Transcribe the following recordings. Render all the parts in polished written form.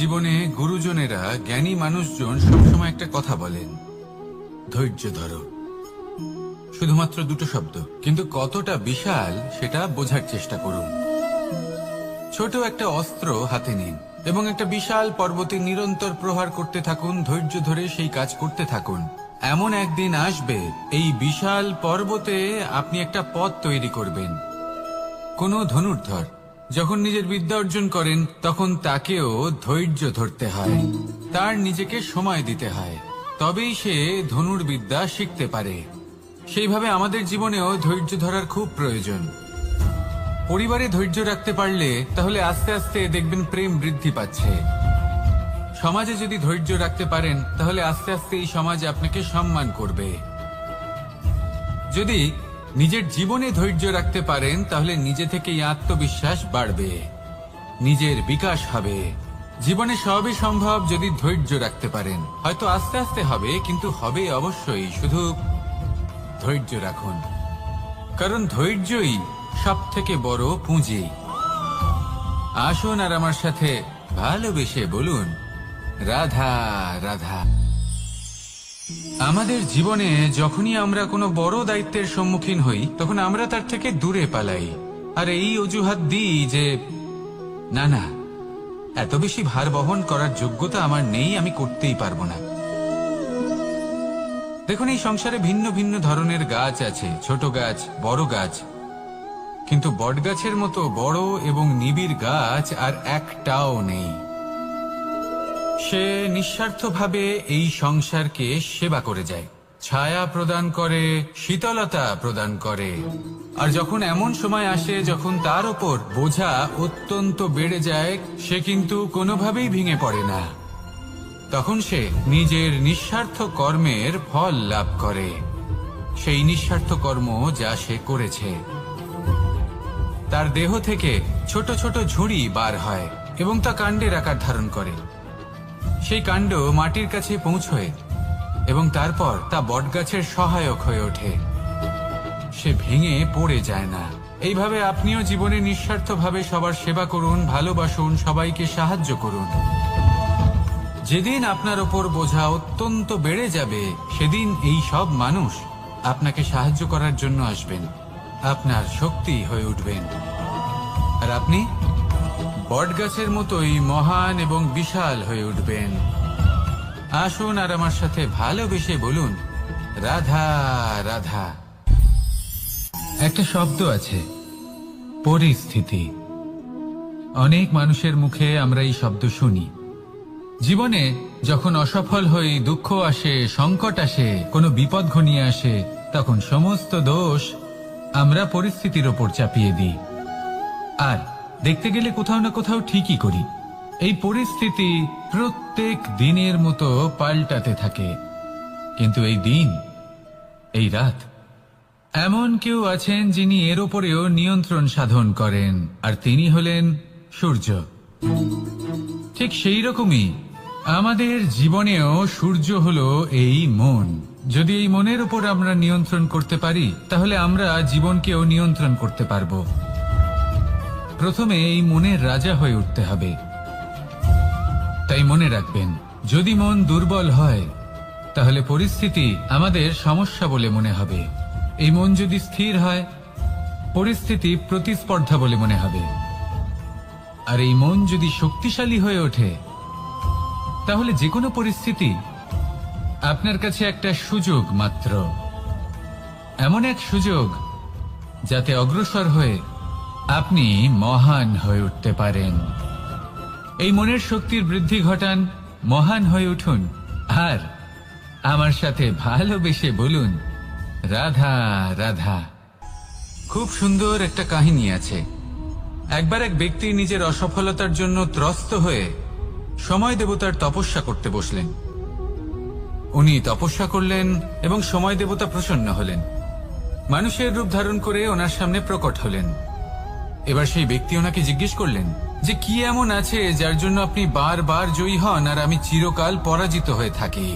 জীবনে গুরুজনেরা, জ্ঞানী মানুষজন সবসময় একটা কথা বলেন, ধৈর্য ধরো। শুধুমাত্র দুটো শব্দ, কিন্তু কতটা বিশাল সেটা বোঝার চেষ্টা করুন। ছোট একটা অস্ত্র হাতে নিন এবং একটা বিশাল পর্বতে নিরন্তর প্রহার করতে থাকুন। ধৈর্য ধরে সেই কাজ করতে থাকুন। এমন একদিন আসবে, এই বিশাল পর্বতে আপনি একটা পথ তৈরি করবেন। কোনো ধনুর্ধর যখন নিজের বিদ্যা অর্জন করেন, তখন তাকেও ধৈর্য ধরতে হয়, তার নিজেকে সময় দিতে হয়, তবেই সে ধনুর্বিদ্যা শিখতে পারে। সেইভাবে আমাদের জীবনেও ধৈর্য ধরার খুব প্রয়োজন। পরিবারে ধৈর্য রাখতে পারলে তাহলে আস্তে আস্তে দেখবেন প্রেম বৃদ্ধি পাচ্ছে। সমাজে যদি ধৈর্য রাখতে পারেন, তাহলে আস্তে আস্তে এই সমাজ আপনাকে সম্মান করবে। যদি নিজের জীবনে ধৈর্য রাখতে পারেন, তাহলে নিজে থেকেই আত্মবিশ্বাস বাড়বে, নিজের বিকাশ হবে। জীবনে সবই সম্ভব যদি ধৈর্য রাখতে পারেন। হয়তো আস্তে আস্তে হবে, কিন্তু হবে অবশ্যই। শুধু ধৈর্য রাখুন, কারণ ধৈর্যই সব থেকে বড় পুঁজি। আসুন আর আমার সাথে ভালোবেসে বলুন, রাধা রাধা। আমাদের জীবনে যখনই আমরা কোনো বড় দায়িত্বের সম্মুখীন হই, তখন আমরা তার থেকে দূরে পালাই, আর এই অজুহাত দিই যে না না, এত বেশি ভার বহন করার যোগ্যতা আমার নেই, আমি করতেই পারবো না। দেখুন, এই সংসারে ভিন্ন ভিন্ন ধরনের গাছ আছে, ছোট গাছ, বড় গাছ, কিন্তু বটগাছের মতো বড় এবং নিবিড় গাছ আর একটাও নেই। সে নিঃস্বার্থভাবে এই সংসারকে সেবা করে যায়, ছায়া প্রদান করে, শীতলতা প্রদান করে। আর যখন এমন সময় আসে যখন তার ওপর বোঝা অত্যন্ত বেড়ে যায়, সে কিন্তু কোনোভাবেই ভেঙে পড়ে না। তখন সে নিজের নিঃস্বার্থ কর্মের ফল লাভ করে, সেই নিঃস্বার্থ কর্ম যা সে করেছে। তার দেহ থেকে ছোট ছোট ঝুড়ি বার হয় এবং তা কাণ্ডের আকার ধারণ করে। সেই কাণ্ড মাটির কাছে পৌঁছয় এবং তারপর তা বটগাছের সহায়ক হয়ে ওঠে। সে ভেঙে পড়ে যায় না। এইভাবে আপনিও জীবনে নিঃস্বার্থভাবে সবার সেবা করুন, ভালোবাসুন, সবাইকে সাহায্য করুন। যেদিন আপনার ওপর বোঝা অত্যন্ত বেড়ে যাবে, সেদিন এই সব মানুষ আপনাকে সাহায্য করার জন্য আসবেন, আপনার শক্তি হয়ে উঠবেন, আর আপনি বটগাছের মতোই মহান এবং বিশাল হয়ে উঠবেন। আসুন আর আমার সাথে ভালোবেসে বলুন, রাধা রাধা। একটা শব্দ আছে, পরিস্থিতি। অনেক মানুষের মুখে আমরা এই শব্দ শুনি। জীবনে যখন অসফল হই, দুঃখ আসে, সংকট আসে, কোনো বিপদ ঘনিয়ে আসে, তখন সমস্ত দোষ আমরা পরিস্থিতির ওপর চাপিয়ে দিই। আর দেখতে গেলে কোথাও না কোথাও ঠিকই করি। এই পরিস্থিতি প্রত্যেক দিনের মতো পাল্টাতে থাকে, কিন্তু এই দিন, এই রাত, এমন কেউ আছেন যিনি এর ওপরেও নিয়ন্ত্রণ সাধন করেন, আর তিনি হলেন সূর্য। ঠিক সেই রকমই আমাদের জীবনেও সূর্য হলো এই মন। যদি এই মনের উপর আমরা নিয়ন্ত্রণ করতে পারি, তাহলে আমরা জীবনকেও নিয়ন্ত্রণ করতে পারবো। প্রথমে এই মনের রাজা হয়ে উঠতে হবে। তাই মনে রাখবেন, যদি মন দুর্বল হয়, তাহলে পরিস্থিতি আমাদের সমস্যা বলে মনে হবে। এই মন যদি স্থির হয়, পরিস্থিতি প্রতিস্পর্ধা বলে মনে হবে। আর এই মন যদি শক্তিশালী হয়ে ওঠে, তাহলে যে কোনো পরিস্থিতি আপনার কাছে একটা সুযোগ মাত্র, এমন এক সুযোগ যাতে অগ্রসর হয়ে আপনি মহান হয়ে উঠতে পারেন। এই মনের শক্তির বৃদ্ধি ঘটান, মহান হয়ে উঠুন, আর আমার সাথে ভালোবেসে বলুন, রাধা রাধা। খুব সুন্দর একটা কাহিনী আছে। একবার এক ব্যক্তি নিজের অসফলতার জন্য ত্রস্ত হয়ে সময় দেবতার তপস্যা করতে বসলেন। উনি তপস্যা করলেন এবং সময় দেবতা প্রসন্ন হলেন, মানুষের রূপ ধারণ করে ওনার সামনে প্রকট হলেন। এবার সেই ব্যক্তি ওনাকে জিজ্ঞেস করলেন যে কি এমন আছে যার জন্য আপনি বারবার জয়ী হন আর আমি চিরকাল পরাজিত হয়ে থাকি?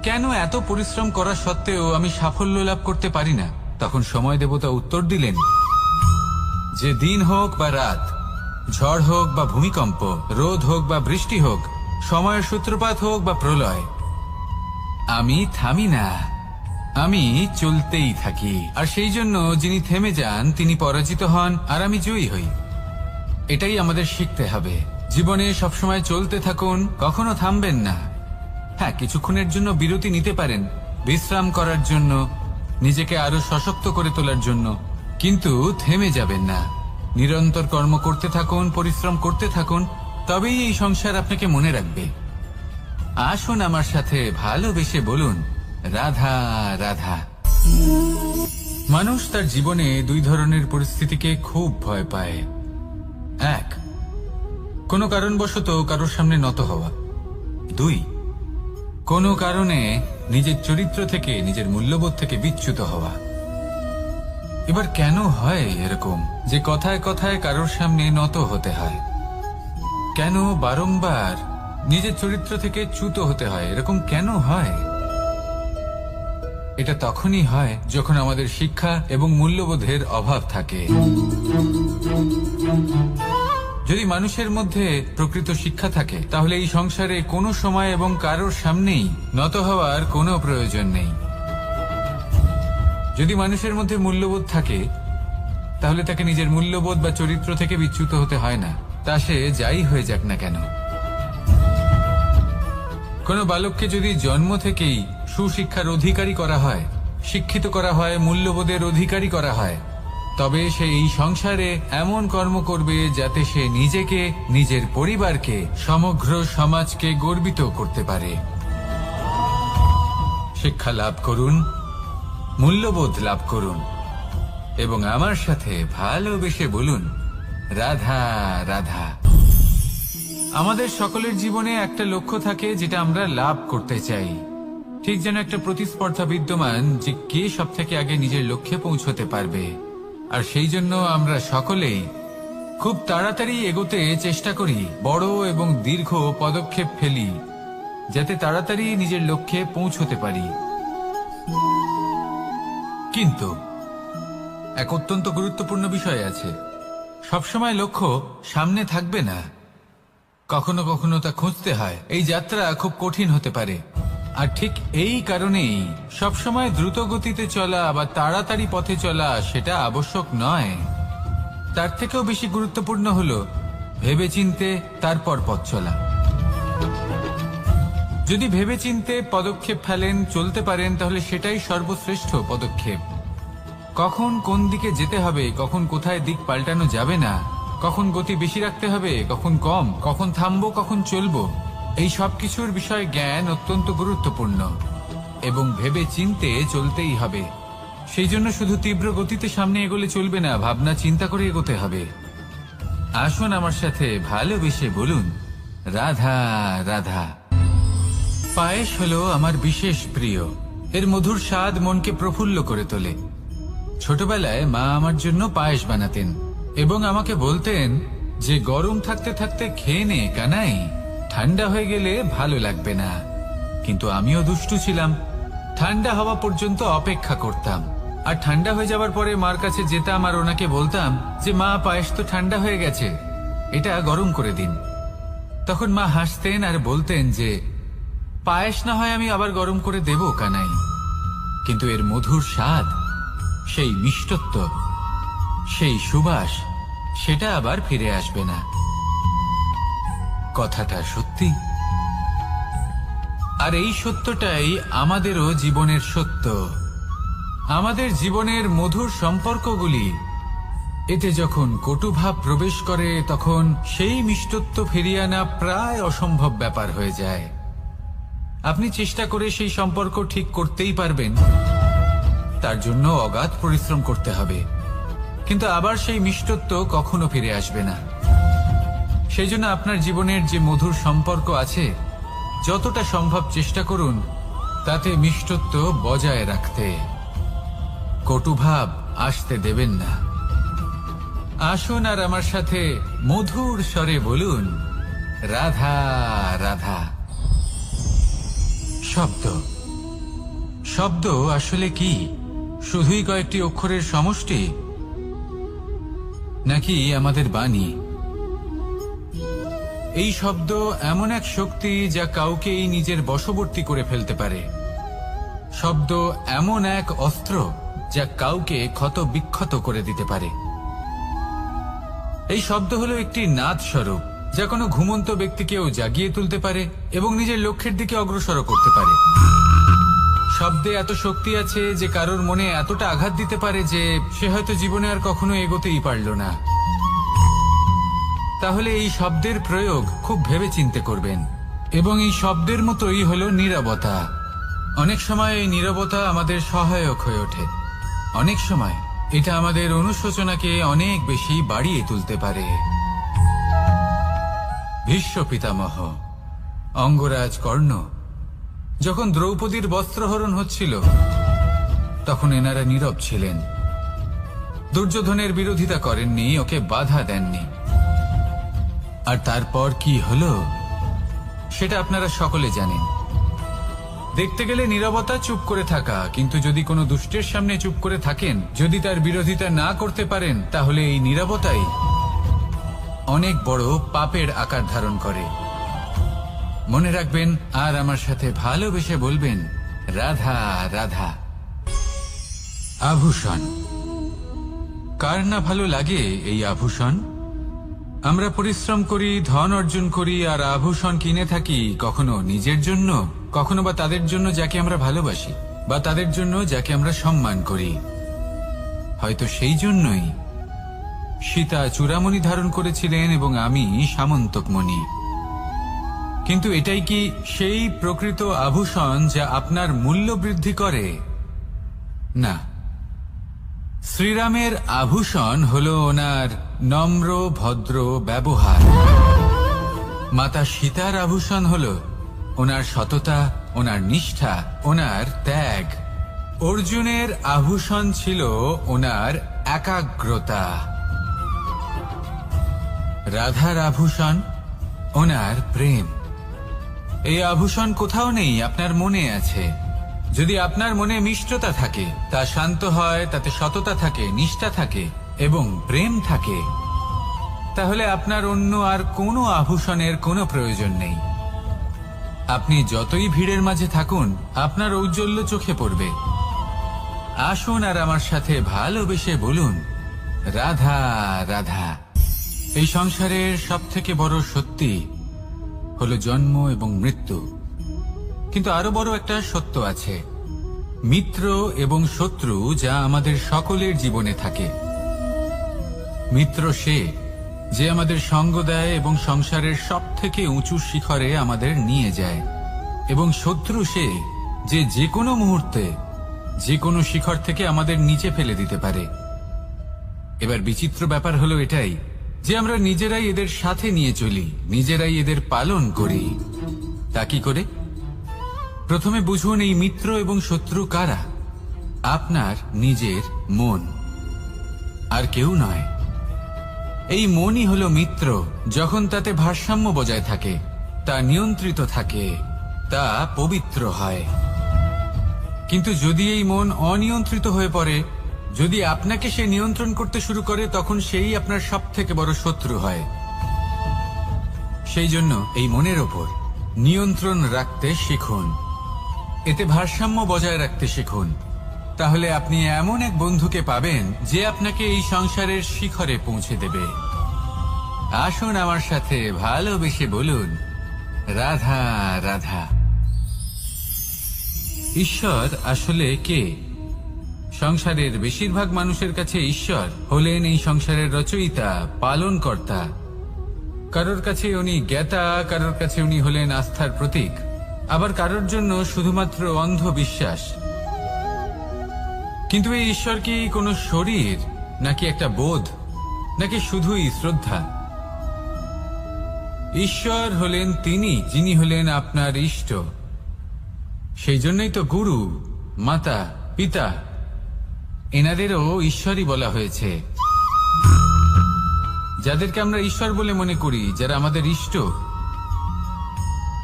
কেন এত পরিশ্রম করা সত্ত্বেও আমি সাফল্য লাভ করতে পারি না? তখন সময় দেবতা উত্তর দিলেন যে দিন হোক বা রাত, ঝড় হোক বা ভূমিকম্প, রোদ হোক বা বৃষ্টি হোক, সময়ের সূত্রপাত হোক বা প্রলয়, আমি থামি না, আমি চলতেই থাকি। আর সেই জন্য যিনি থেমে যান তিনি পরাজিত হন, আর আমি জয়ী হই। এটাই আমাদের শিখতে হবে। জীবনে সবসময় চলতে থাকুন, কখনো থামবেন না। হ্যাঁ, কিছুক্ষণের জন্য বিরতি নিতে পারেন, বিশ্রাম করার জন্য, নিজেকে আরো সশক্ত করে তোলার জন্য, কিন্তু থেমে যাবেন না। নিরন্তর কর্ম করতে থাকুন, পরিশ্রম করতে থাকুন, তবেই এই সংসার আপনাকে মনে রাখবে। আসুন আমার সাথে ভালোবেসে বলুন, রাধা রাধা। মানুষ তার জীবনে দুই ধরনের পরিস্থিতিকে খুব ভয় পায়। এক, কোনো কারণবশত কারোর সামনে নত হওয়া। দুই, কোনো কারণে নিজের চরিত্র থেকে, নিজের মূল্যবোধ থেকে বিচ্যুত হওয়া। এবার কেন হয় এরকম যে কথায় কথায় কারোর সামনে নত হতে হয়? কেন বারংবার নিজের চরিত্র থেকে চ্যুত হতে হয়? এরকম কেন হয়? এটা তখনই হয় যখন আমাদের শিক্ষা এবং মূল্যবোধের অভাব থাকে। যদি মানুষের মধ্যে প্রকৃত শিক্ষা থাকে, তাহলে এই সংসারে কোনো সময় এবং কারোর সামনেই নত হওয়ার কোনো প্রয়োজন নেই। যদি মানুষের মধ্যে মূল্যবোধ থাকে, তাহলে তাকে নিজের মূল্যবোধ বা চরিত্র থেকে বিচ্যুত হতে হয় না, তা সে যাই হয়ে যাক না কেন। কোনো বালককে যদি জন্ম থেকেই সুশিক্ষার অধিকারী করা হয়, শিক্ষিত করা হয়, মূল্যবোধের অধিকারী করা হয়, তবে সে এই সংসারে এমন কর্ম করবে যাতে সে নিজেকে, নিজের পরিবারকে, সমগ্র সমাজকে গর্বিত করতে পারে। শিক্ষা লাভ করুন, মূল্যবোধ লাভ করুন, এবং আমার সাথে ভালোবেসে বলুন, রাধা রাধা। আমাদের সকলের জীবনে একটা লক্ষ্য থাকে যেটা আমরা লাভ করতে চাই। ঠিক যেন একটা প্রতিস্পর্ধা বিদ্যমান যে কে সব থেকে আগে নিজের লক্ষ্যে পৌঁছতে পারবে। আর সেই জন্য আমরা সকলেই খুব তাড়াতাড়ি এগোতে চেষ্টা করি, বড় এবং দীর্ঘ পদক্ষেপ ফেলি, যাতে তাড়াতাড়ি নিজের লক্ষ্যে পৌঁছতে পারি। কিন্তু এক অত্যন্ত গুরুত্বপূর্ণ বিষয় আছে, সবসময় লক্ষ্য সামনে থাকবে না, কখনো কখনো তা খুঁজতে হয়। এই যাত্রা খুব কঠিন হতে পারে, আর ঠিক এই কারণেই সবসময় দ্রুত গতিতে চলা বা তাড়াতাড়ি পথে চলা সেটা আবশ্যক নয়। তার থেকেও বেশি গুরুত্বপূর্ণ হলো ভেবেচিন্তে তারপর পথ চলা। যদি ভেবেচিন্তে পদক্ষেপ ফেলেন, চলতে পারেন, তাহলে সেটাই সর্বশ্রেষ্ঠ পদক্ষেপ। কখন কোন দিকে যেতে হবে, কখন কোথায় দিক পাল্টানো যাবে না, কখন গতি বেশি রাখতে হবে, কখন কম, কখন থামবো, কখন চলবো, এই সব কিছুর বিষয়ে জ্ঞান অত্যন্ত গুরুত্বপূর্ণ, এবং ভেবে চিন্তে চলতেই হবে। সেই জন্য শুধু তীব্র গতিতে সামনে এগোলে চলবে না, ভাবনা চিন্তা করে এগোতে হবে। আসুন আমার সাথে ভালোবেসে বলুন, রাধা রাধা। পায়েস হলো আমার বিশেষ প্রিয়। এর মধুর স্বাদ মনকে প্রফুল্ল করে তোলে। ছোটবেলায় মা আমার জন্য পায়েস বানাতেন এবং আমাকে বলতেন যে গরম থাকতে থাকতে খেয়ে নে কানাই, ঠান্ডা হয়ে গেলে ভালো লাগবে না। কিন্তু আমিও দুষ্টু ছিলাম, ঠান্ডা হওয়া পর্যন্ত অপেক্ষা করতাম, আর ঠান্ডা হয়ে যাবার পরে মার কাছে যেতাম আর ওনাকে বলতাম যে মা, পায়েস তো ঠান্ডা হয়ে গেছে, এটা গরম করে দিন। তখন মা হাসতেন আর বলতেন যে পায়েস না হয় আমি আবার গরম করে দেব কানাই, কিন্তু এর মধুর স্বাদ, সেই মিষ্টত্ব, সেই সুবাস, সেটা আবার ফিরে আসবে না। কথাটা সত্যি, আর এই সত্যটাই আমাদেরও জীবনের সত্য। আমাদের জীবনের মধুর সম্পর্কগুলি, এতে যখন কটুভাব প্রবেশ করে তখন সেই মিষ্টত্ব ফিরিয়ে আনা প্রায় অসম্ভব ব্যাপার হয়ে যায়। আপনি চেষ্টা করে সেই সম্পর্ক ঠিক করতেই পারবেন, তার জন্য অগাধ পরিশ্রম করতে হবে, কিন্তু আবার সেই মিষ্টত্ব কখনো ফিরে আসবে না। সেই জন্য আপনার জীবনের যে মধুর সম্পর্ক আছে, যতটা সম্ভব চেষ্টা করুন তাতে মিষ্টত্ব বজায় রাখতে। কটুভাব আসতে দেবেন না। আসুন আর আমার সাথে মধুর স্বরে বলুন, রাধা রাধা। শব্দ, শব্দ আসলে কি? শুধুই কয়েকটি অক্ষরের সমষ্টি, নাকি আমাদের বাণী? এই শব্দ এমন এক শক্তি যা কাউকেই নিজের বশবর্তী করে ফেলতে পারে। শব্দ এমন এক অস্ত্র যা কাউকে ক্ষত বিক্ষত করে দিতে পারে। এই শব্দ হলো একটি নাদ স্বরূপ যা কোনো ঘুমন্ত ব্যক্তিকেও জাগিয়ে তুলতে পারে এবং নিজের লক্ষ্যের দিকে অগ্রসর করতে পারে। শব্দে এত শক্তি আছে যে কারোর মনে এতটা আঘাত দিতে পারে যে সে হয়তো জীবনে আর কখনো এগোতেই পারল না। তাহলে এই শব্দের প্রয়োগ খুব ভেবেচিন্তে করবেন। এবং এই শব্দের মতোই হলো নীরবতা। অনেক সময় এই নীরবতা আমাদের সহায়ক হয়ে ওঠে। অনেক সময় এটা আমাদের অনুশোচনাকে অনেক বেশি বাড়িয়ে তুলতে পারে। ভীষ্ম পিতামহ, অঙ্গরাজ কর্ণ যখন দ্রৌপদীর বস্ত্রহরণ হচ্ছিল তখন এনারা নীরব ছিলেন। দুর্যোধনের বিরোধিতা করেননি, ওকে বাধা দেননি। আর তারপর কি হলো সেটা আপনারা সকলে জানেন। দেখতে গেলে নীরবতা চুপ করে থাকা, কিন্তু যদি কোনো দুষ্টের সামনে চুপ করে থাকেন, যদি তার বিরোধিতা না করতে পারেন, তাহলে এই নীরবতাই অনেক বড় পাপের আকার ধারণ করে। মনে রাখবেন আর আমার সাথে ভালোবেসে বলবেন, রাধা রাধা। আভূষণ। কার না ভালো লাগে এই আভূষণ? আমরা পরিশ্রম করি, ধন অর্জন করি আর আভূষণ কিনে থাকি, কখনো নিজের জন্য, কখনো বা তাদের জন্য যাকে আমরা ভালোবাসি, বা তাদের জন্য যাকে আমরা সম্মান করি। হয়তো সেই জন্যই সীতা চূড়ামণি ধারণ করেছিলেন এবং আমি সামন্তকমণি। কিন্তু এটাই কি সেই প্রকৃত আভূষণ যা আপনার মূল্য বৃদ্ধি করে? না। শ্রীরামের আভূষণ হলো ওনার নম্র ভদ্র ব্যবহার। মাতা সীতার আভূষণ হলো ওনার সততা, ওনার নিষ্ঠা, ওনার ত্যাগ। অর্জুনের আভূষণ ছিল ওনার একাগ্রতা। রাধার আভূষণ ওনার প্রেম। এই আভূষণ কোথাও নেই, আপনার মনে আছে। যদি আপনার মনে মিষ্টতা থাকে, তা শান্ত হয়, তাতে সততা থাকে, নিষ্ঠা থাকে এবং প্রেম থাকে, তাহলে আপনার অন্য আর কোনো আভূষণের কোনো প্রয়োজন নেই। আপনি যতই ভিড়ের মাঝে থাকুন, আপনার ঔজ্জ্বল্য চোখে পড়বে। আসুন আর আমার সাথে ভালোবেসে বলুন, রাধা রাধা। এই সংসারের সবথেকে বড় সত্যি হলো জন্ম এবং মৃত্যু। কিন্তু আরো বড় একটা সত্য আছে, মিত্র এবং শত্রু, যা আমাদের সকলের জীবনে থাকে। মিত্র সে যে আমাদের সঙ্গ দেয় এবং সংসারের সবথেকে উঁচু শিখরে আমাদের নিয়ে যায়, এবং শত্রু সে যে যে কোনো মুহূর্তে যে কোনো শিখর থেকে আমাদের নিচে ফেলে দিতে পারে। এবার বিচিত্র ব্যাপার হলো এটাই যে আমরা নিজেরাই এদের সাথে নিয়ে চলি, নিজেরাই এদের পালন করি। তা কি করে? প্রথমে বুঝুন এই মিত্র এবং শত্রু কারা। আপনার নিজের মন, আর কেউ নয়। এই মনই হলো মিত্র যখন তাতে ভারসাম্য বজায় থাকে, তা নিয়ন্ত্রিত থাকে, তা পবিত্র হয়। কিন্তু যদি এই মন অনিয়ন্ত্রিত হয়ে পড়ে, যদি আপনাকে সে নিয়ন্ত্রণ করতে শুরু করে, তখন সেই আপনার সবথেকে বড় শত্রু হয়। সেই জন্য এই মনের ওপর নিয়ন্ত্রণ রাখতে শিখুন, এতে ভারসাম্য বজায় রাখতে শিখুন। তাহলে আপনি এমন এক বন্ধুকে পাবেন যে আপনাকে এই সংসারের শিখরে পৌঁছে দেবে। আসুন আমার সাথে ভালোবেসে বলুন, রাধা রাধা। ঈশ্বর আসলে কে? সংসারের বেশিরভাগ মানুষের কাছে ঈশ্বর হলেন এই সংসারের রচয়িতা, পালনকর্তা। কারোর কাছে উনি জ্ঞাতা, কারোর কাছে উনি হলেন আস্থার প্রতীক, আবার কারোর জন্য শুধুমাত্র অন্ধ বিশ্বাস। কিন্তু এই ঈশ্বর কি কোনো শরীর, নাকি একটা বোধ, নাকি শুধুই শ্রদ্ধা? ঈশ্বর হলেন তিনি যিনি হলেন আপনার ইষ্ট। সেই জন্যই তো গুরু, মাতা, পিতা এনাদেরও ঈশ্বরই বলা হয়েছে। যাদেরকে আমরা ঈশ্বর বলে মনে করি, যারা আমাদের ইষ্ট,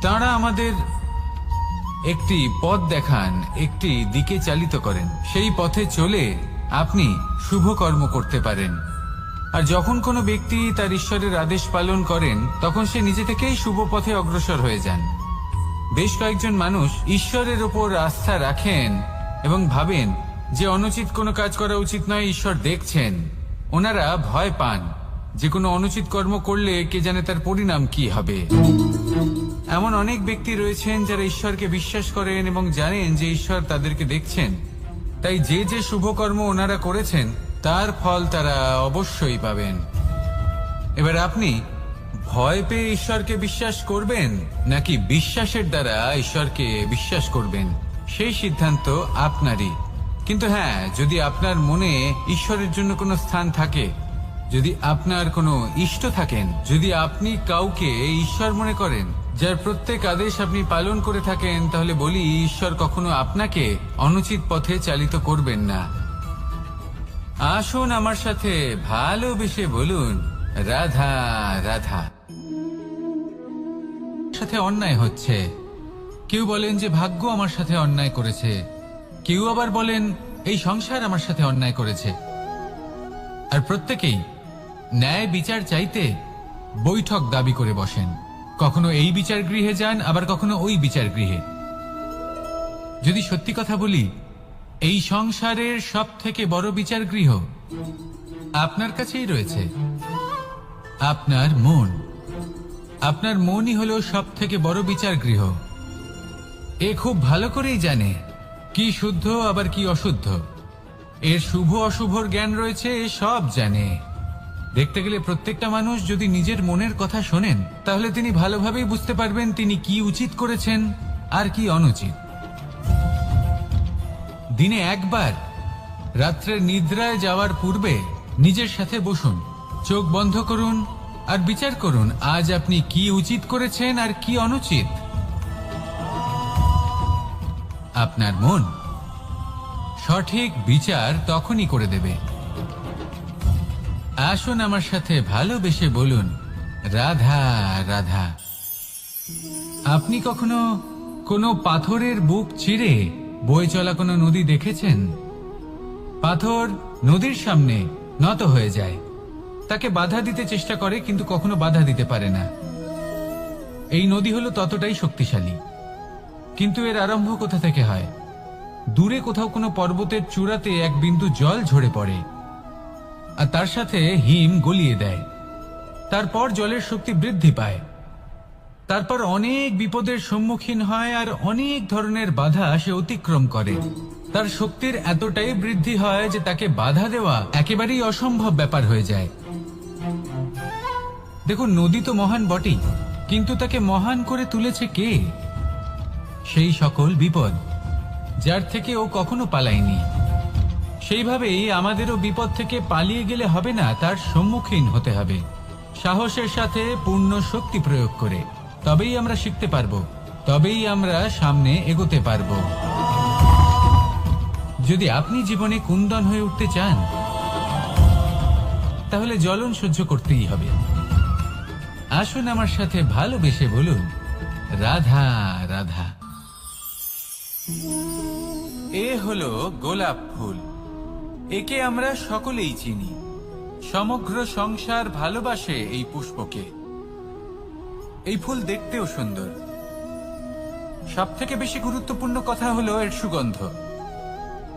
তারা আমাদের একটি পথ দেখান, একটি দিকে চালিত করেন। সেই পথে চলে আপনি শুভ কর্ম করতে পারেন। আর যখন কোনো ব্যক্তি তার ঈশ্বরের আদেশ পালন করেন তখন সে নিজে থেকেই শুভ পথে অগ্রসর হয়ে যান। বেশ কয়েকজন মানুষ ঈশ্বরের ওপর আস্থা রাখেন এবং ভাবেন যে অনুচিত কোনো কাজ করা উচিত নয়, ঈশ্বর দেখছেন। ওনারা ভয় পান যে কোনো অনুচিত কর্ম করলে কে জানে তার পরিণাম কি হবে। এমন অনেক ব্যক্তি রয়েছেন যারা ঈশ্বরকে বিশ্বাস করেন এবং জানেন যে ঈশ্বর তাদেরকে দেখছেন, তাই যে যে শুভ কর্ম ওনারা করেছেন তার ফল তারা অবশ্যই পাবেন। এবার আপনি ভয় পেয়ে ঈশ্বরকে বিশ্বাস করবেন নাকি বিশ্বাসের দ্বারা ঈশ্বরকে বিশ্বাস করবেন, সেই সিদ্ধান্ত আপনারই। কিন্তু হ্যাঁ, যদি আপনার মনে ঈশ্বরের জন্য কোনো স্থান থাকে, যদি আপনার কোনো ইষ্ট থাকেন, যদি আপনি কাউকে ঈশ্বর মনে করেন যার প্রত্যেক আদেশ আপনি পালন করে থাকেন, তাহলে বলি ঈশ্বর কখনো আপনাকে অনুচিত পথে চালিত করবেন না। আসুন আমার সাথে ভালোবেসে বলুন, রাধা রাধা। সাথে অন্যায় হচ্ছে। কেউ বলেন যে ভাগ্য আমার সাথে অন্যায় করেছে, কেউ আবার বলেন এই সংসার আমার সাথে অন্যায় করেছে। আর প্রত্যেকেই ন্যায় বিচার চাইতে বৈঠক দাবি করে বসেন। কখনো এই বিচার গৃহে যান, আবার কখনো ওই বিচার গৃহে। যদি সত্যি কথা বলি, এই সংসারের সব থেকে বড় বিচার গৃহ আপনার কাছেই রয়েছে, আপনার মন। আপনার মনই হলো সব থেকে বড় বিচার গৃহ। এ খুব ভালো করেই জানে কি শুদ্ধ আবার কি অশুদ্ধ, এর শুভ অশুভর জ্ঞান রয়েছে, এ সব জানে। দেখতে গেলে প্রত্যেকটা মানুষ যদি নিজের মনের কথা শোনেন, তাহলে তিনি ভালোভাবেই বুঝতে পারবেন তিনি কি উচিত করেছেন আর কি অনুচিত। দিনে একবার রাত্রের নিদ্রায় যাওয়ার পূর্বে নিজের সাথে বসুন, চোখ বন্ধ করুন আর বিচার করুন আজ আপনি কি উচিত করেছেন আর কি অনুচিত। আপনার মন সঠিক বিচার তখনই করে দেবে। আসুন আমার সাথে ভালোবেসে বলুন, রাধা রাধা। আপনি কখনো কোনো পাথরের বুক চিরে বয়ে চলা কোনো নদী দেখেছেন? পাথর নদীর সামনে নত হয়ে যায়, তাকে বাধা দিতে চেষ্টা করে কিন্তু কখনো বাধা দিতে পারে না। এই নদী হলো ততটাই শক্তিশালী, কিন্তু এর আরম্ভ কোথা থেকে হয়? দূরে কোথাও কোনো পর্বতের চূড়াতে এক বিন্দু জল ঝরে পড়ে আর তার সাথে হিম গলিয়ে দেয়। তারপর জলের শক্তি বৃদ্ধি পায়, তারপর অনেক বিপদের সম্মুখীন হয় আর অনেক ধরনের বাধা সে অতিক্রম করে। তার শক্তির এতটাই বৃদ্ধি হয় যে তাকে বাধা দেওয়া একেবারেই অসম্ভব ব্যাপার হয়ে যায়। দেখুন, নদী তো মহান বটেই, কিন্তু তাকে মহান করে তুলেছে কে? সেই সকল বিপদ যার থেকে ও কখনো পালায়নি। সেইভাবেই আমাদেরও বিপদ থেকে পালিয়ে গেলে হবে না, তার সম্মুখীন হতে হবে সাহসের সাথে, পূর্ণ শক্তি প্রয়োগ করে। তবেই আমরা শিখতে পারবো, তবেই আমরা সামনে এগোতে পারবো। যদি আপনি জীবনে কুন্দন হয়ে উঠতে চান, তাহলে জ্বলন সহ্য করতেই হবে। আসুন আমার সাথে ভালোবেসে বলুন, রাধা রাধা। এ হলো গোলাপ ফুল। একে আমরা সকলেই চিনি। সমগ্র সংসার ভালোবাসে এই পুষ্পকে। এই ফুল দেখতেও সুন্দর। সবথেকে বেশি গুরুত্বপূর্ণ কথা হলো এর সুগন্ধ,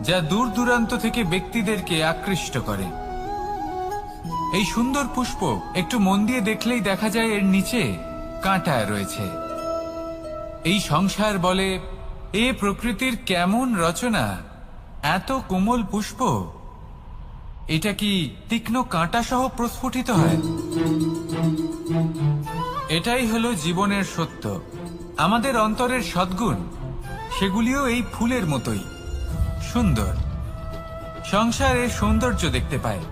যা দূর দূরান্ত থেকে ব্যক্তিদেরকে আকৃষ্ট করে। এই সুন্দর পুষ্প একটু মন দিয়ে দেখলেই দেখা যায় এর নিচে কাঁটা রয়েছে। এই সংসার বলে, এ প্রকৃতির কেমন রচনা, এত কোমল পুষ্প, এটা কি তীক্ষ্ণ কাঁটা সহ প্রস্ফুটিত হয়? এটাই হলো জীবনের সত্য। আমাদের অন্তরের সদ্গুণ, সেগুলিও এই ফুলের মতোই সুন্দর। সংসারের সৌন্দর্য দেখতে পায়,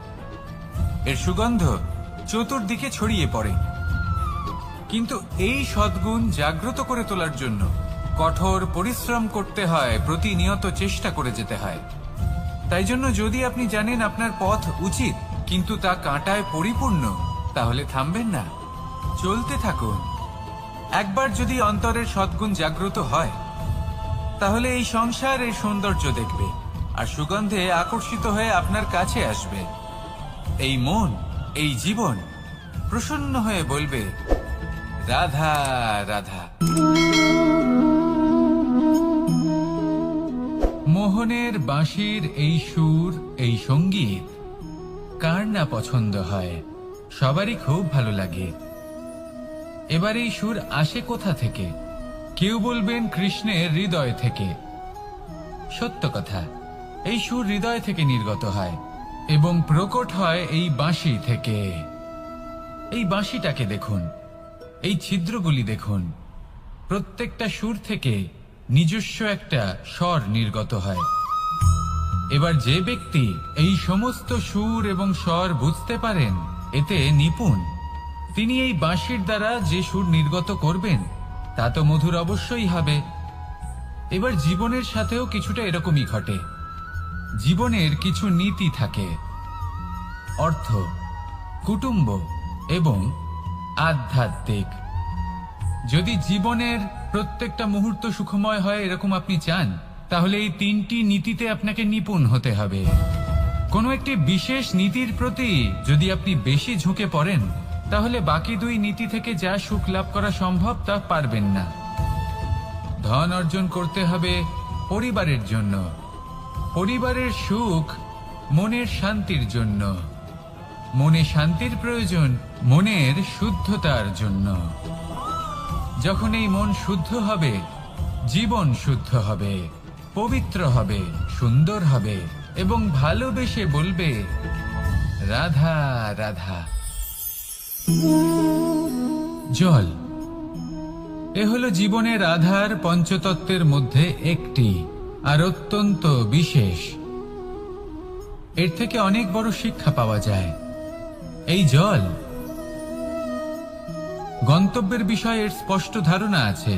এর সুগন্ধ চতুর্দিকে ছড়িয়ে পড়ে। কিন্তু এই সদ্গুণ জাগ্রত করে তোলার জন্য কঠোর পরিশ্রম করতে হয়, প্রতিনিয়ত চেষ্টা করে যেতে হয়। তাই জন্য যদি আপনি জানেন আপনার পথ উচিত কিন্তু তা কাঁটায় পরিপূর্ণ, তাহলে থামবেন না, চলতে থাকুন। একবার যদি অন্তরের সদ্গুণ জাগ্রত হয়, তাহলে এই সংসার এর সৌন্দর্য দেখবে আর সুগন্ধে আকর্ষিত হয়ে আপনার কাছে আসবে। এই মন এই জীবন প্রসন্ন হয়ে বলবে, রাধা রাধা। মোহনের বাঁশির এই সুর, এই সঙ্গীত কার না পছন্দ হয়? সবারই খুব ভালো লাগে। এবার এই সুর আসে কোথা থেকে? কেউ বলবেন কৃষ্ণের হৃদয় থেকে। সত্য কথা, এই সুর হৃদয় থেকে নির্গত হয় এবং প্রকট হয় এই বাঁশি থেকে। এই বাঁশিটাকে দেখুন, এই ছিদ্রগুলি দেখুন, প্রত্যেকটা সুর থেকে নিজস্ব একটা স্বর নির্গত হয়। এবার যে ব্যক্তি এই সমস্ত সুর এবং স্বর বুঝতে পারেন, এতে নিপুণ, তিনি এই বাঁশির দ্বারা যে সুর নির্গত করবেন তা তো মধুর অবশ্যই হবে। এবার জীবনের সাথেও কিছুটা এরকমই ঘটে। জীবনের কিছু নীতি থাকে, অর্থ, কুটুম্ব এবং আধ্যাত্মিক। যদি জীবনের প্রত্যেকটা মুহূর্ত সুখময় হয় এরকম আপনি চান, তাহলে এই তিনটি নীতিতে আপনাকে নিপুণ হতে হবে। কোনো একটি বিশেষ নীতির প্রতি যদি আপনি বেশি ঝুঁকে পড়েন, তাহলে বাকি দুই নীতি থেকে যা সুখ লাভ করা সম্ভব তা পারবেন না। ধন অর্জন করতে হবে পরিবারের জন্য, পরিবারের সুখ মনের শান্তির জন্য, মনে শান্তির প্রয়োজন মনের শুদ্ধতার জন্য। যখন এই মন শুদ্ধ হবে, জীবন শুদ্ধ হবে, পবিত্র হবে, সুন্দর হবে এবং ভালোবেসে বলবে, রাধা রাধা। জল, এ হলো জীবনের আধার পঞ্চতত্ত্বের মধ্যে একটি, আর অত্যন্ত বিশেষ। এর থেকে অনেক বড় শিক্ষা পাওয়া যায়। এই জল, গন্তব্যের বিষয়ে এর স্পষ্ট ধারণা আছে।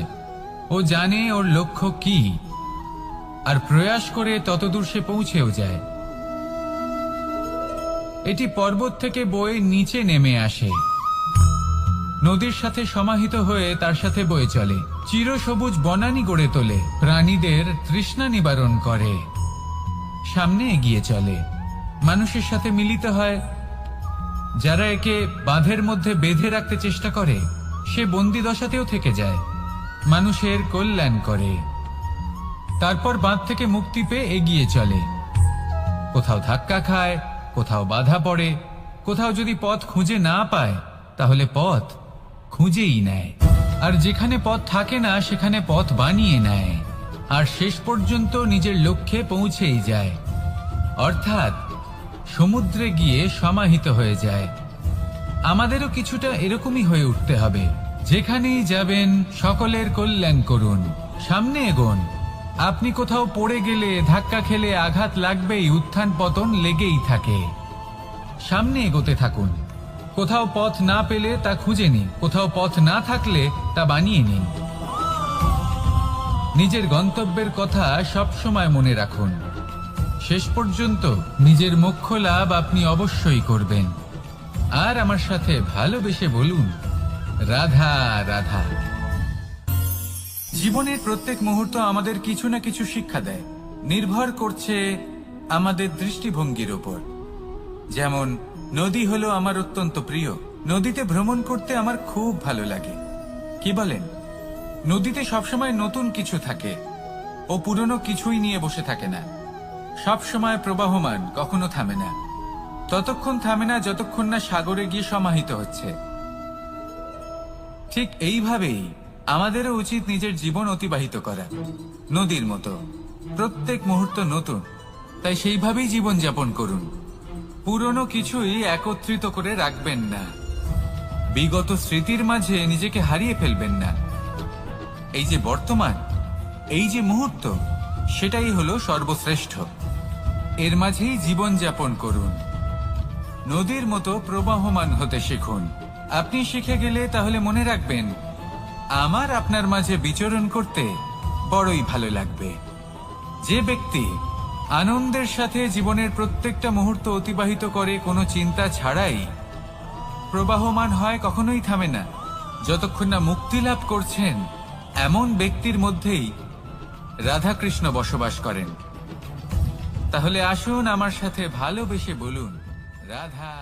ও জানে ওর লক্ষ্য কি, আর প্রয়াস করে ততদূর সে পৌঁছেও যায়। এটি পর্বত থেকে বয়ে নিচে নেমে আসে, নদীর সাথে সমাহিত হয়ে তার সাথে বয়ে চলে, চিরসবুজ বনানী গড়ে তোলে, প্রাণীদের তৃষ্ণা নিবারণ করে, সামনে এগিয়ে চলে, মানুষের সাথে মিলিত হয়। যারা একে বাঁধের মধ্যে বেঁধে রাখতে চেষ্টা করে, সে বন্দি দশাতেও থেকে যায়, মানুষের কল্যাণ করে। তারপর বাঁধ থেকে মুক্তি পেয়ে এগিয়ে চলে, কোথাও ধাক্কা খায়, কোথাও বাধা পড়ে, কোথাও যদি পথ খুঁজে না পায় তাহলে পথ খুঁজেই নেয়, আর যেখানে পথ থাকে না সেখানে পথ বানিয়ে নেয়, আর শেষ পর্যন্ত নিজের লক্ষ্যে পৌঁছেই যায়, অর্থাৎ সমুদ্রে গিয়ে সমাহিত হয়ে যায়। আমাদেরও কিছুটা এরকমই হয়ে উঠতে হবে। যেখানেই যাবেন সকলের কল্যাণ করুন, সামনে এগোন। আপনি কোথাও পড়ে গেলে, ধাক্কা খেলে আঘাত লাগবেই, উত্থান পতন লেগেই থাকে। সামনে এগোতে থাকুন। কোথাও পথ না পেলে তা খুঁজে নিন, কোথাও পথ না থাকলে তা বানিয়ে নিন। নিজের গন্তব্যের কথা সব সময় মনে রাখুন। শেষ পর্যন্ত নিজের মোক্ষ লাভ আপনি অবশ্যই করবেন। আর আমার সাথে ভালোবেসে বলুন, রাধা রাধা। জীবনের প্রত্যেক মুহূর্ত আমাদের কিছু না কিছু শিক্ষা দেয়, নির্ভর করছে আমাদের দৃষ্টিভঙ্গির উপর। যেমন নদী হলো আমার অত্যন্ত প্রিয়, নদীতে ভ্রমণ করতে আমার খুব ভালো লাগে। কি বলেন? নদীতে সবসময় নতুন কিছু থাকে, ও পুরনো কিছুই নিয়ে বসে থাকে না, সবসময় প্রবাহমান, কখনো থামে না। ততক্ষণ থামে না যতক্ষণ না সাগরে গিয়ে সমাহিত হচ্ছে। ঠিক এইভাবেই আমাদেরও উচিত নিজের জীবন অতিবাহিত করা, নদীর মতো। প্রত্যেক মুহূর্ত নতুন, তাই সেইভাবেই জীবন যাপন করুন। পুরনো কিছুই একত্রিত করে রাখবেন না, বিগত স্মৃতির মাঝে নিজেকে হারিয়ে ফেলবেন না। এই যে বর্তমান, এই যে মুহূর্ত, সেটাই হলো সর্বশ্রেষ্ঠ। এর মাঝেই জীবন যাপন করুন, নদীর মতো প্রবাহমান হতে শিখুন। আপনি শিখে গেলে তাহলে মনে রাখবেন, আমার আপনার মাঝে বিচরণ করতে বড়ই ভালো লাগবে। যে ব্যক্তি আনন্দের সাথে জীবনের প্রত্যেকটা মুহূর্ত অতিবাহিত করে কোনো চিন্তা ছাড়াই, প্রবাহমান হয়, কখনোই থামে না, যতক্ষণ না মুক্তি লাভ করছেন, এমন ব্যক্তির মধ্যেই রাধাকৃষ্ণ বসবাস করেন। তাহলে আসুন আমার সাথে ভালোবেসে বলুন, রাধা।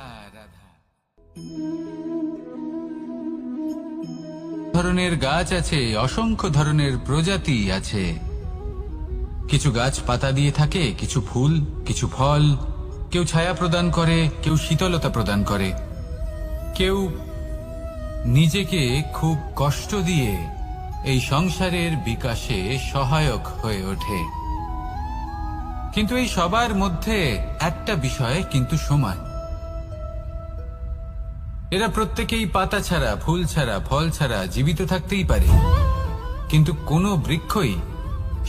ধরনের গাছ আছে, অসংখ্য ধরনের প্রজাতি আছে। কিছু গাছ পাতা দিয়ে থাকে, কিছু ফুল, কিছু ফল। কেউ ছায়া প্রদান করে, কেউ শীতলতা প্রদান করে, কেউ নিজেকে খুব কষ্ট দিয়ে এই সংসারের বিকাশে সহায়ক হয়ে ওঠে। কিন্তু এই সবার মধ্যে একটা বিষয় কিন্তু সমান। এরা প্রত্যেকেই পাতা ছাড়া, ফুল ছাড়া, ফল ছাড়া জীবিত থাকতেই পারে, কিন্তু কোনো বৃক্ষই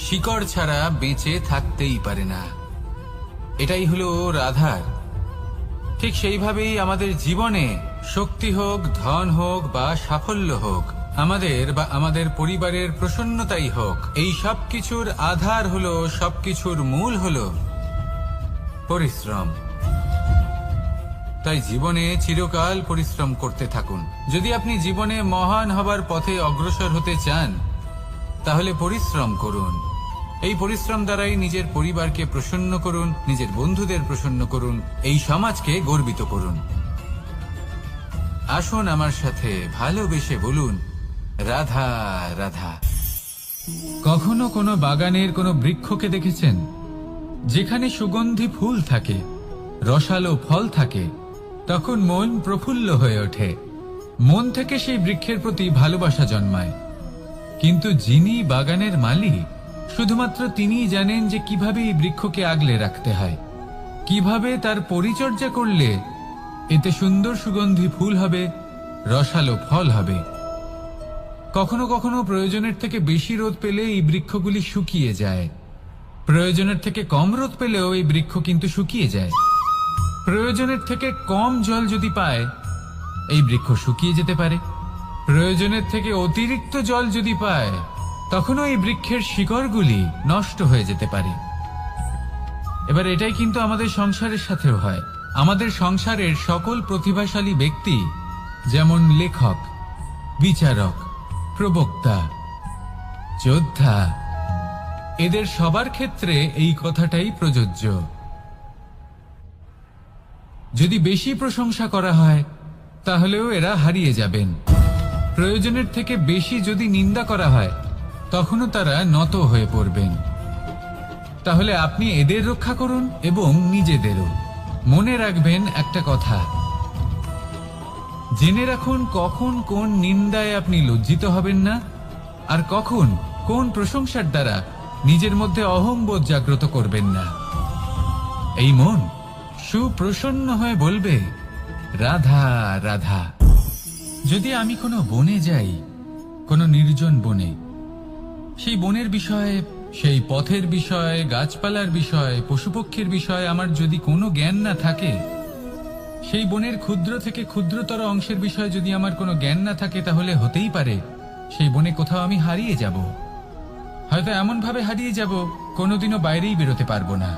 শিকড় ছাড়া বেঁচে থাকতেই পারে না। এটাই হলো রাধার। ঠিক সেইভাবেই আমাদের জীবনে শক্তি হোক, ধন হোক বা সাফল্য হোক, আমাদের বা আমাদের পরিবারের প্রসন্নতাই হোক, এই সব কিছুর আধার হলো, সবকিছুর মূল হলো পরিশ্রম। তাই জীবনে চিরকাল পরিশ্রম করতে থাকুন। যদি আপনি জীবনে মহান হবার পথে অগ্রসর হতে চান, তাহলে পরিশ্রম করুন। এই পরিশ্রম দ্বারাই নিজের পরিবারকে প্রসন্ন করুন, নিজের বন্ধুদের প্রসন্ন করুন, এই সমাজকে গর্বিত করুন। আসুন আমার সাথে ভালোবেসে বলুন, রাধা রাধা। কখনো কোনো বাগানের কোনো বৃক্ষকে দেখেছেন যেখানে সুগন্ধি ফুল থাকে, রসালো ফল থাকে? তখন মন প্রফুল্ল হয়ে ওঠে, মন থেকে সেই বৃক্ষের প্রতি ভালোবাসা জন্মায়। কিন্তু যিনি বাগানের মালিক, শুধুমাত্র তিনিই জানেন যে কিভাবে এই বৃক্ষকে আগলে রাখতে হয়, কিভাবে তার পরিচর্যা করলে এতে সুন্দর সুগন্ধি ফুল হবে, রসালো ফল হবে। কখনো কখনো প্রয়োজনের থেকে বেশি রোদ পেলে এই বৃক্ষগুলি শুকিয়ে যায়, প্রয়োজনের থেকে কম রোদ পেলেও এই বৃক্ষ কিন্তু শুকিয়ে যায়। প্রয়োজনের থেকে কম জল যদি পায়, এই বৃক্ষ শুকিয়ে যেতে পারে। প্রয়োজনের থেকে অতিরিক্ত জল যদি পায়, তখনও এই বৃক্ষের শিকড়গুলি নষ্ট হয়ে যেতে পারে। এবার এটাই কিন্তু আমাদের সংসারের সাথেও হয়। আমাদের সংসারের সকল প্রতিভাশালী ব্যক্তি, যেমন লেখক, বিচারক, প্রবক্তা, যোদ্ধা, এদের সবার ক্ষেত্রে এই কথাটাই প্রযোজ্য। যদি বেশি প্রশংসা করা হয়, তাহলেও এরা হারিয়ে যাবেন। প্রয়োজনের থেকে বেশি যদি নিন্দা করা হয়, তখনও তারা নত হয়ে পড়বেন। তাহলে আপনি এদের রক্ষা করুন এবং নিজেদেরও। মনে রাখবেন একটা কথা, জেনে রাখুন কখন কোন নিন্দায় আপনি লজ্জিত হবেন না, আর কখন কোন প্রশংসার দ্বারা নিজের মধ্যে অহংবোধ জাগ্রত করবেন না। এই মন সুপ্রসন্ন হয়ে বলবে, রাধা রাধা। যদি আমি কোনো বনে যাই, কোনো নির্জন বনে, সেই বনের বিষয়ে, সেই পথের বিষয়ে, গাছপালার বিষয়ে, পশুপক্ষীর বিষয়ে আমার যদি কোনো জ্ঞান না থাকে, সেই বনের ক্ষুদ্র থেকে ক্ষুদ্রতর অংশের বিষয়ে যদি আমার কোনো জ্ঞান না থাকে, তাহলে হতেই পারে সেই বনে কোথাও আমি হারিয়ে যাব। হয়তো এমন ভাবে হারিয়ে যাব, কোনোদিনও বাইরেই বেরোতে পারবো না।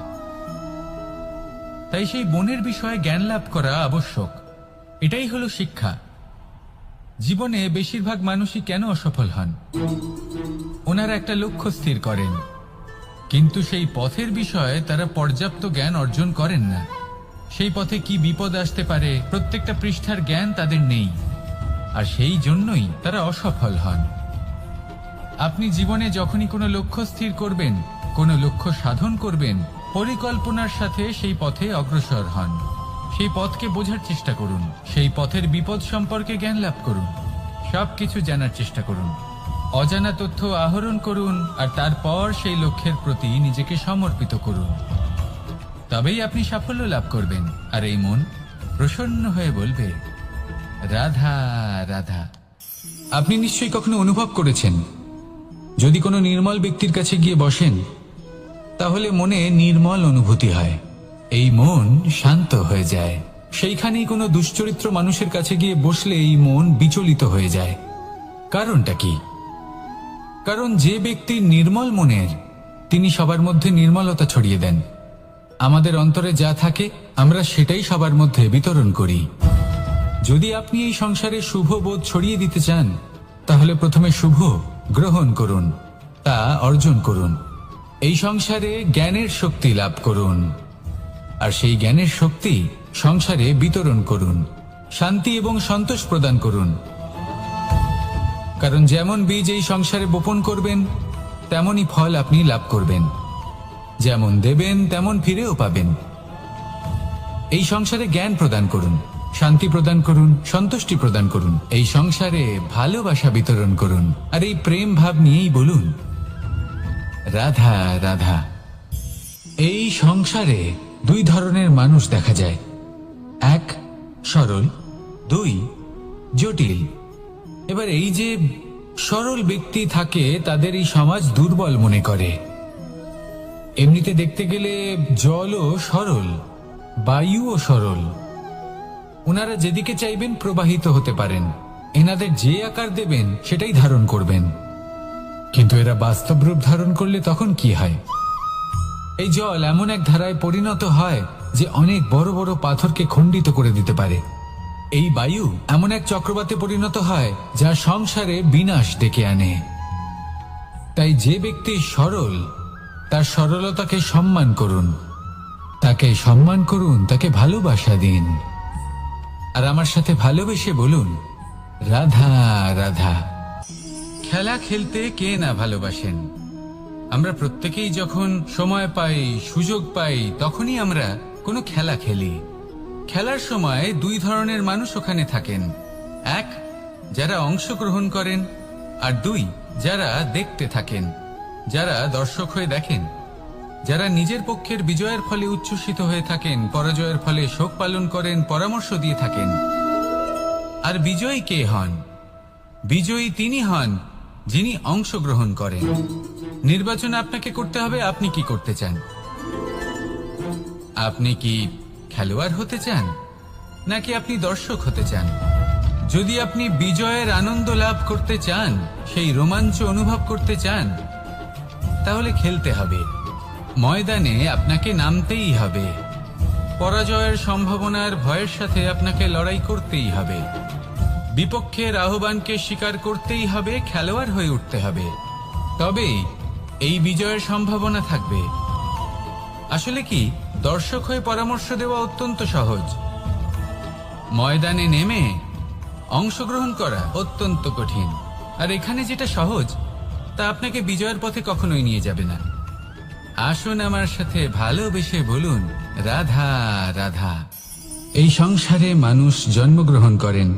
তাই সেই বনের বিষয়ে জ্ঞান লাভ করা আবশ্যক। এটাই হলো শিক্ষা। জীবনে বেশিরভাগ মানুষই কেন অসফল হন? ওনারা একটা লক্ষ্য স্থির করেন, কিন্তু সেই পথের বিষয়ে তারা পর্যাপ্ত জ্ঞান অর্জন করেন না। সেই পথে কি বিপদ আসতে পারে প্রত্যেকটা পৃষ্ঠার জ্ঞান তাদের নেই, আর সেই জন্যই তারা অসফল হন। আপনি জীবনে যখনই কোনো লক্ষ্য স্থির করবেন, কোনো লক্ষ্য সাধন করবেন, পরিকল্পনার সাথে সেই পথে অগ্রসর হন। সেই পথকে বোঝার চেষ্টা করুন, সেই পথের বিপদ সম্পর্কে জ্ঞান লাভ করুন, সবকিছু জানার চেষ্টা করুন, অজানা তথ্য আহরণ করুন, আর তারপর সেই লক্ষ্যের প্রতি নিজেকে সমর্পিত করুন। তবেই আপনি সাফল্য লাভ করবেন। আর এই মন প্রসন্ন হয়ে বলবে, রাধা রাধা। আপনি নিশ্চয়ই কখনো অনুভব করেছেন, যদি কোনো নির্মল ব্যক্তির কাছে গিয়ে বসেন, তাহলে মনে নির্মল অনুভূতি হয়, এই মন শান্ত হয়ে যায়। সেইখানেই কোনো দুশ্চরিত্র মানুষের কাছে গিয়ে বসলে এই মন বিচলিত হয়ে যায়। কারণটা কি? কারণ যে ব্যক্তি নির্মল মনের, তিনি সবার মধ্যে নির্মলতা ছড়িয়ে দেন। আমাদের অন্তরে যা থাকে, আমরা সেটাই সবার মধ্যে বিতরণ করি। যদি আপনি এই সংসারে শুভ বোধ ছড়িয়ে দিতে চান, তাহলে প্রথমে শুভ গ্রহণ করুন, তা অর্জন করুন। এই সংসারে জ্ঞানের শক্তি লাভ করুন, আর সেই জ্ঞানের শক্তি সংসারে বিতরণ করুন। শান্তি এবং সন্তোষ প্রদান করুন। কারণ যেমন বীজ এই সংসারে বপন করবেন তেমনই ফল আপনি লাভ করবেন। যেমন দেবেন তেমন ফিরেও পাবেন। এই সংসারে জ্ঞান প্রদান করুন, শান্তি প্রদান করুন, সন্তুষ্টি প্রদান করুন। এই সংসারে ভালোবাসা বিতরণ করুন। আর এই প্রেম ভাব নিয়েই বলুন, রাধা রাধা। এই সংসারে দুই ধরনের মানুষ দেখা যায়, এক সরল, দুই জটিল। এবার এই যে সরল ব্যক্তি থাকে তাদের এই সমাজ দুর্বল মনে করে। এমনিতে দেখতে গেলে জলও সরল, বায়ুও সরল। ওনারা যেদিকে চাইবেন প্রবাহিত হতে পারেন, এনাদের যে আকার দেবেন সেটাই ধারণ করবেন। কিন্তু এরা বাস্তব রূপ ধারণ করলে তখন কি হয়? এই জল এমন এক ধারায় পরিণত হয় যে অনেক বড় বড় পাথরকে খণ্ডিত করে দিতে পারে। এই বায়ু এমন এক চক্রবাতে পরিণত হয় যা সংসারে বিনাশ ডেকে আনে। তাই যে ব্যক্তি সরল তার সরলতাকে সম্মান করুন, তাকে সম্মান করুন, তাকে ভালোবাসা দিন। আর আমার সাথে ভালোবেসে বলুন, রাধা রাধা। খেলা খেলতে কে না ভালোবাসেন? আমরা প্রত্যেকেই যখন সময় পাই, সুযোগ পাই, তখনই আমরা কোনো খেলা খেলি। খেলার সময় দুই ধরনের মানুষ ওখানে থাকেন, এক যারা অংশগ্রহণ করেন, আর দুই যারা দেখতে থাকেন, যারা দর্শক হয়ে দেখেন, যারা নিজের পক্ষের বিজয়ের ফলে উচ্ছ্বসিত হয়ে থাকেন, পরাজয়ের ফলে শোক পালন করেন, পরামর্শ দিয়ে থাকেন। আর বিজয়ী কে হন? বিজয়ী তিনি হন যিনি অংশগ্রহণ করেন। নির্বাচন আপনাকে করতে হবে, আপনি কি করতে চান? আপনি কি খেলোয়াড় হতে চান, নাকি আপনি দর্শক হতে চান? যদি আপনি বিজয়ের আনন্দ লাভ করতে চান, সেই রোমাঞ্চ অনুভব করতে চান, তাহলে খেলতে হবে। ময়দানে আপনাকে নামতেই হবে। পরাজয়ের সম্ভাবনার ভয়ের সাথে আপনাকে লড়াই করতেই হবে। বিপক্ষের আহ্বানকে স্বীকার করতেই হবে, খেলোয়াড় হয়ে উঠতে হবে। তবেই এই বিজয়ের সম্ভাবনা থাকবে। আসলে কি, দর্শক হয়ে পরামর্শ দেওয়া অত্যন্ত সহজ, ময়দানে নেমে অংশগ্রহণ করা অত্যন্ত কঠিন। আর এখানে যেটা সহজ তা আপনাকে বিজয়ের পথে কখনোই নিয়ে যাবে না। আসুন আমার সাথে ভালোবেসে বলুন, রাধা রাধা। এই সংসারে মানুষ জন্মগ্রহণ করেন,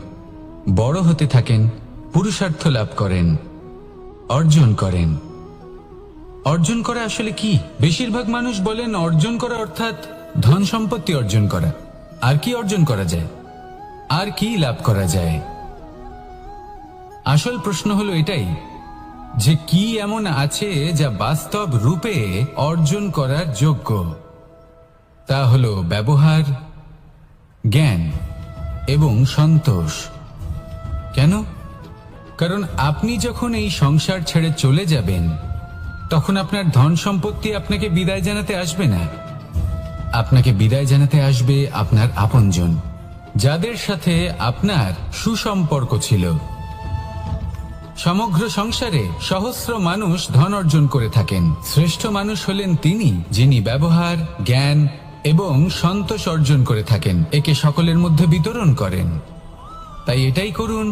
বড় হতে থাকেন, পুরুষার্থ লাভ করেন, অর্জন করেন। অর্জন করা আসলে কি? বেশিরভাগ মানুষ বলেন অর্জন করা অর্থাৎ ধন সম্পত্তি অর্জন করা। আর কি অর্জন করা যায়? আর কি লাভ করা যায়? আসল প্রশ্ন হলো এটাই যে কি এমন আছে যা বাস্তব রূপে অর্জন করার যোগ্য। তা হলো ব্যবহার, জ্ঞান এবং সন্তোষ। কেন? কারণ আপনি যখন এই সংসার ছেড়ে চলে যাবেন তখন আপনার ধন সম্পত্তি আপনাকে বিদায় জানাতে আসবে না। আপনাকে বিদায় জানাতে আসবে আপনার আপনজন, যাদের সাথে আপনার সুসম্পর্ক ছিল। সমগ্র সংসারে সহস্র মানুষ ধন অর্জন করে থাকেন। শ্রেষ্ঠ মানুষ হলেন তিনি যিনি ব্যবহার, জ্ঞান এবং সন্তোষ অর্জন করে থাকেন, একে সকলের মধ্যে বিতরণ করেন। তাই এটাই করুন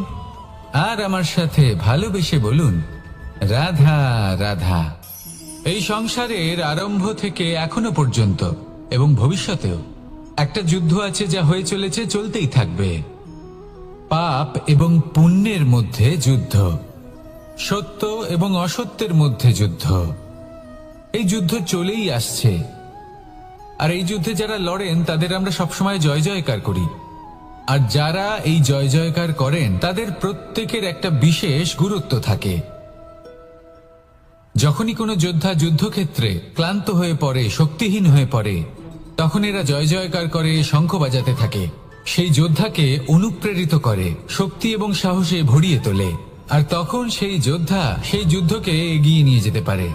আর আমার সাথে ভালোবেসে বলুন, রাধা রাধা। এই সংসারের আরম্ভ থেকে এখনো পর্যন্ত এবং ভবিষ্যতেও একটা যুদ্ধ আছে যা হয়ে চলেছে, চলতেই থাকবে। পাপ এবং পুণ্যের মধ্যে যুদ্ধ, সত্য এবং অসত্যের মধ্যে যুদ্ধ। এই যুদ্ধ চলেই আসছে। আর এই যুদ্ধে যারা লড়েন তাদের আমরা সবসময় জয় জয়কার করি। আর যারা এই জয় জয়কার করেন তাদের প্রত্যেকের একটা বিশেষ গুরুত্ব থাকে। যখনই কোনো যোদ্ধা যুদ্ধক্ষেত্রে ক্লান্ত হয়ে পড়ে, শক্তিহীন হয়ে পড়ে, তখন এরা জয় জয়কার করে, শঙ্খ বাজাতে থাকে। সেই যোদ্ধাকে অনুপ্রেরিত করে, শক্তি এবং সাহসে ভরিয়ে তোলে। আর তখন সেই যোদ্ধা সেই যুদ্ধকে এগিয়ে নিয়ে যেতে পারে।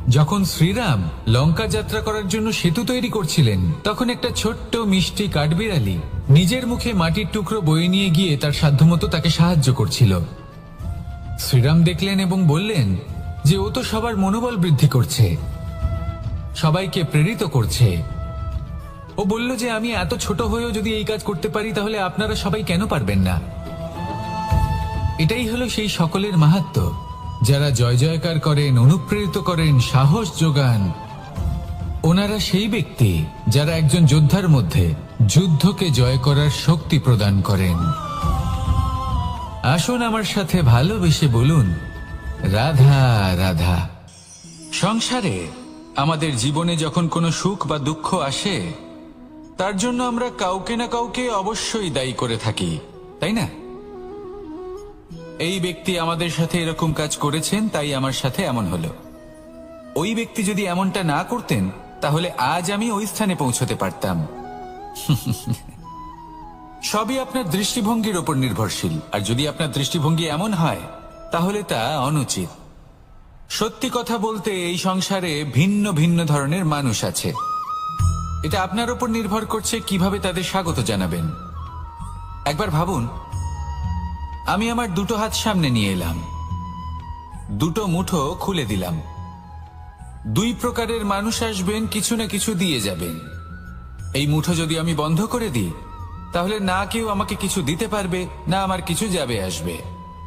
যখন শ্রীরাম লঙ্কা যাত্রা করার জন্য সেতু তৈরি করছিলেন, তখন একটা ছোট্ট মিষ্টি কাঠবিড়ালি নিজের মুখে মাটির টুকরো বয়ে নিয়ে গিয়ে তার সাধ্যমতো তাকে সাহায্য করছিল। শ্রীরাম দেখলেন এবং বললেন যে ও তো সবার মনোবল বৃদ্ধি করছে, সবাইকে প্রেরিত করছে। ও ও বলল যে আমি এত ছোট হয়েও যদি এই কাজ করতে পারি তাহলে আপনারা সবাই কেন পারবেন না। এটাই হলো সেই সকলের মাহাত্ম্য যারা জয় জয়কার করেন, অনুপ্রেরিত করেন, সাহস যোগান। ওনারা সেই ব্যক্তি যারা একজন যোদ্ধার মধ্যে যুদ্ধকে জয় করার শক্তি প্রদান করেন। আসুন আমার সাথে ভালোবেসে বলুন, রাধা রাধা। সংসারে আমাদের জীবনে যখন কোনো সুখ বা দুঃখ আসে, তার জন্য আমরা কাউকে না কাউকে অবশ্যই দায়ী করে থাকি, তাই না? এই ব্যক্তি আমাদের সাথে এরকম কাজ করেছেন, তাই আমার সাথে এমন হলো। ওই ব্যক্তি যদি এমনটা না করতেন তাহলে আজ আমি ওই স্থানে পৌঁছতে পারতাম। সবই আপনার দৃষ্টিভঙ্গির উপর নির্ভরশীল, আর যদি আপনার দৃষ্টিভঙ্গি এমন হয় তাহলে তা অনুচিত। সত্যি কথা বলতে এই সংসারে ভিন্ন ভিন্ন ধরনের মানুষ আছে। এটা আপনার উপর নির্ভর করছে কিভাবে তাদের স্বাগত জানাবেন। একবার ভাবুন, আমি আমার দুটো হাত সামনে নিয়ে এলাম, দুটো মুঠো খুলে দিলাম। দুই প্রকারের মানুষ আসবেন, কিছু না কিছু দিয়ে যাবেন। এই মুঠো যদি আমি বন্ধ করে দিই তাহলে না কেউ আমাকে কিছু দিতে পারবে, না আমার কিছু যাবে আসবে।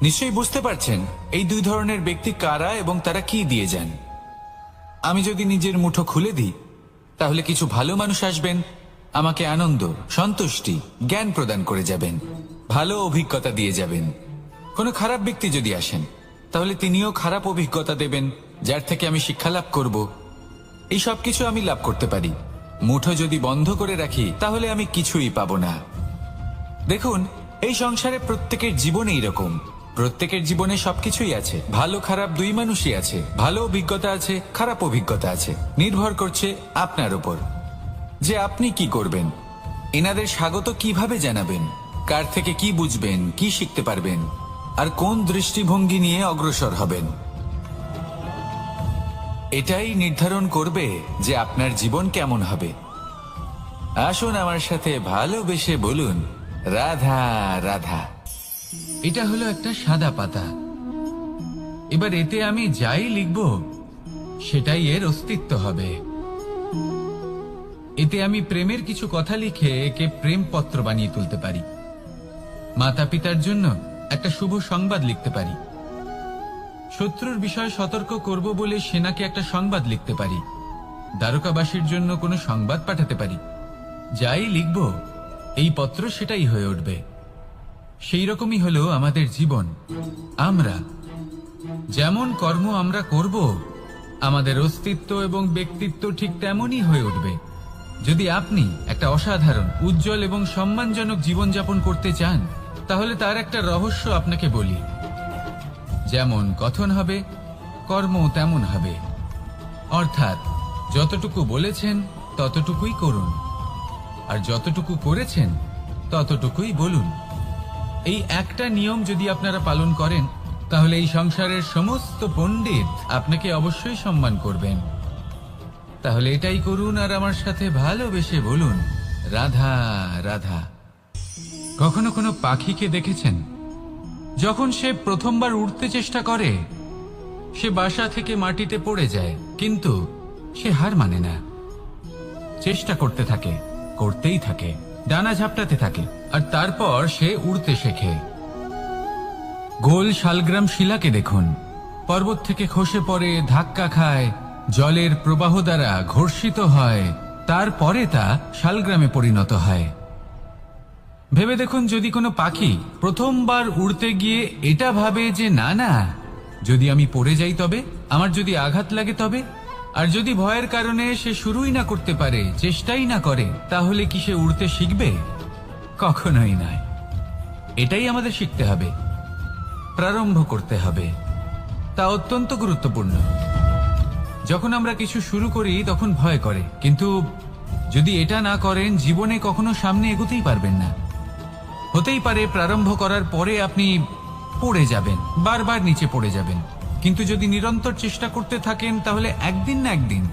নিশ্চয়ই বুঝতে পারছেন এই দুই ধরনের ব্যক্তি কারা এবং তারা কি দিয়ে যান। আমি যদি নিজের মুঠো খুলে দিই তাহলে কিছু ভালো মানুষ আসবেন, আমাকে আনন্দ, সন্তুষ্টি, জ্ঞান প্রদান করে যাবেন, ভালো অভিজ্ঞতা দিয়ে যাবেন। কোনো খারাপ ব্যক্তি যদি আসেন তাহলে তিনিও খারাপ অভিজ্ঞতা দেবেন, যার থেকে আমি শিক্ষা লাভ করব। এই সব কিছু আমি লাভ করতে পারি। মুঠো যদি বন্ধ করে রাখি তাহলে আমি কিছুই পাবো না। দেখুন, এই সংসারে প্রত্যেকের জীবনে এরকম, প্রত্যেকের জীবনে সবকিছুই আছে, ভালো খারাপ দুই মানুষই আছে, ভালো অভিজ্ঞতা আছে, খারাপ অভিজ্ঞতা আছে। নির্ভর করছে আপনার উপর যে আপনি কি করবেন, এনাদের স্বাগত কিভাবে জানাবেন, কার থেকে কি বুঝবেন, কি শিখতে পারবেন, আর কোন দৃষ্টিভঙ্গি নিয়ে অগ্রসর হবেন। এটাই নির্ধারণ করবে যে আপনার জীবন কেমন হবে। আসুন আমার সাথে ভালোবেসে বলুন, রাধা রাধা। এটা হলো একটা সাদা পাতা। এবার এতে আমি যাই লিখব সেটাই এর অস্তিত্ব হবে। এতে আমি প্রেমের কিছু কথা লিখে একে প্রেম পত্র বানিয়ে তুলতে পারি। মাতা পিতার জন্য একটা শুভ সংবাদ লিখতে পারি। শত্রুর বিষয়ে সতর্ক করব বলে সেনাকে একটা সংবাদ লিখতে পারি। দ্বারকাবাসীর জন্য কোনো সংবাদ পাঠাতে পারি। যাই লিখব এই পত্র সেটাই হয়ে উঠবে। সেই রকমই হলো আমাদের জীবন। আমরা যেমন কর্ম আমরা করব, আমাদের অস্তিত্ব এবং ব্যক্তিত্ব ঠিক তেমনই হয়ে উঠবে। যদি আপনি একটা অসাধারণ, উজ্জ্বল এবং সম্মানজনক জীবনযাপন করতে চান তাহলে তার একটা রহস্য আপনাকে বলি। যেমন কথন হবে, কর্ম তেমন হবে। অর্থাৎ যতটুকু বলেছেন ততটুকুই করুন, আর যতটুকু করেছেন ততটুকুই বলুন। এই একটা নিয়ম যদি আপনারা পালন করেন তাহলে এই সংসারের সমস্ত পণ্ডিত আপনাকে অবশ্যই সম্মান করবেন। তাহলে এটাই করুন আর আমার সাথে ভালোবেসে বলুন, রাধা রাধা। কখনো কোনো পাখিকে দেখেছেন? যখন সে প্রথমবার উড়তে চেষ্টা করে সে বাসা থেকে মাটিতে পড়ে যায়, কিন্তু সে হার মানে না, চেষ্টা করতে থাকে, করতেই থাকে, ডানা ঝাপটাতে থাকে, আর তারপর সে উড়তে শেখে। গোল শালগ্রাম শিলাকে দেখুন, পর্বত থেকে খসে পড়ে, ধাক্কা খায়, জলের প্রবাহ দ্বারা ঘর্ষিত হয়, তারপরে তা শালগ্রামে পরিণত হয়। ভেবে দেখুন, যদি কোনো পাখি প্রথমবার উড়তে গিয়ে এটা ভাবে যে না না, যদি আমি পড়ে যাই তবে, আমার যদি আঘাত লাগে তবে, আর যদি ভয়ের কারণে সে শুরুই না করতে পারে, চেষ্টাই না করে, তাহলে কি সে উড়তে শিখবে? কখনোই নয়। এটাই আমাদের শিখতে হবে, প্রারম্ভ করতে হবে। তা অত্যন্ত গুরুত্বপূর্ণ। যখন আমরা কিছু শুরু করি তখন ভয় করে, কিন্তু যদি এটা না করেন জীবনে কখনো সামনে এগোতেই পারবেন না। হতেই পারে প্রারম্ভ করার পরে আপনি পড়ে যাবেন, বারবার নিচে পড়ে যাবেন, কিন্তু যদি নিরন্তর চেষ্টা করতে থাকেন তাহলে একদিন না একদিন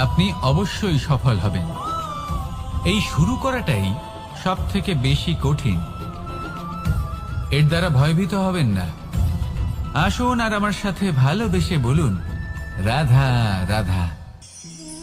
আপনি অবশ্যই সফল হবেন। এই শুরু করাটাই সব থেকে বেশি কঠিন। এর দ্বারা ভয়ভীত হবেন না। আসুন আর আমার সাথে ভালোবেসে বলুন, রাধা রাধা।